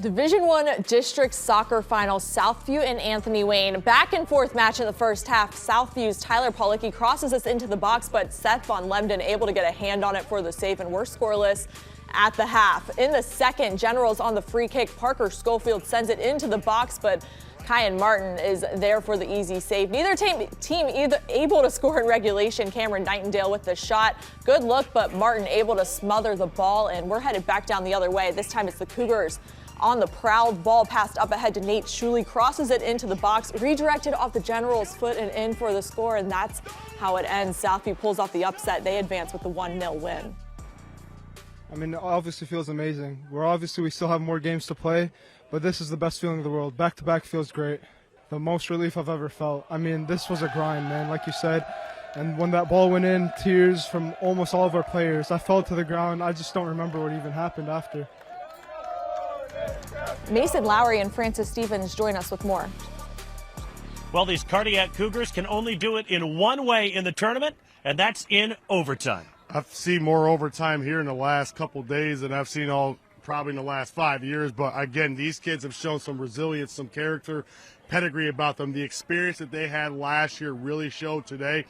Division I District Soccer Final, Southview and Anthony Wayne. Back and forth match in the first half. Southview's Tyler Policki crosses us into the box, but Seth Von Lemden able to get a hand on it for the save, and we're scoreless at the half. In the second, Generals on the free kick. Parker Schofield sends it into the box, but Kyan Martin is there for the easy save. Neither team able to score in regulation. Cameron Nightingale with the shot. Good look, but Martin able to smother the ball, and we're headed back down the other way. This time it's the Cougars on the prowl. Ball passed up ahead to Nate Shuley, crosses it into the box, redirected off the Generals' foot and in for the score, and that's how it ends. Southview pulls off the upset. They advance with the 1-0 win. I mean, it obviously feels amazing. We still have more games to play, but this is the best feeling in the world. Back-to-back feels great. The most relief I've ever felt. I mean, this was a grind, man, like you said. And when that ball went in, tears from almost all of our players. I fell to the ground. I just don't remember what even happened after. Mason Lowry and Francis Stevens join us with more. Well, these cardiac Cougars can only do it in one way in the tournament, and that's in overtime. I've seen more overtime here in the last couple days than I've seen probably in the last 5 years. But again, these kids have shown some resilience, some character, pedigree about them. The experience that they had last year really showed today.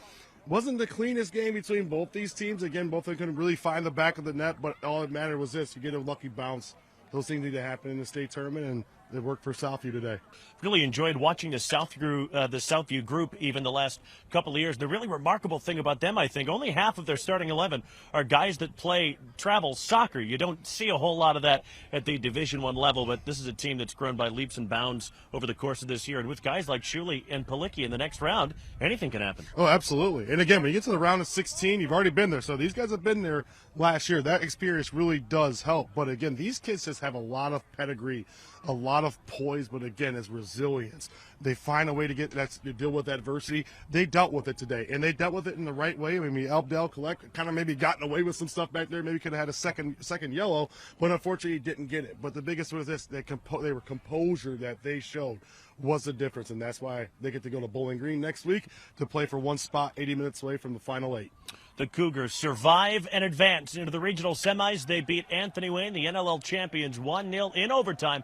Wasn't the cleanest game between both these teams. Again, both of them couldn't really find the back of the net, but all that mattered was this: you get a lucky bounce. Those things need to happen in the state tournament, and it worked for Southview today. Really enjoyed watching the Southview group even the last couple of years. The really remarkable thing about them, I think, only half of their starting 11 are guys that play travel soccer. You don't see a whole lot of that at the Division I level, but this is a team that's grown by leaps and bounds over the course of this year. And with guys like Shuley and Policki in the next round, anything can happen. Oh, absolutely. And again, when you get to the round of 16, you've already been there. So these guys have been there last year. That experience really does help. But again, these kids just have a lot of pedigree, a lot of poise, but again, as resilience. They find a way to deal with adversity. They dealt with it today, and they dealt with it in the right way. I mean, Abdel Collect kind of maybe gotten away with some stuff back there. Maybe could have had a second yellow, but unfortunately he didn't get it. But the biggest was this: they were composure that they showed was the difference, and that's why they get to go to Bowling Green next week to play for one spot 80 minutes away from the final 8. The Cougars survive and advance into the regional semis. They beat Anthony Wayne, the NLL champions, 1-0 in overtime.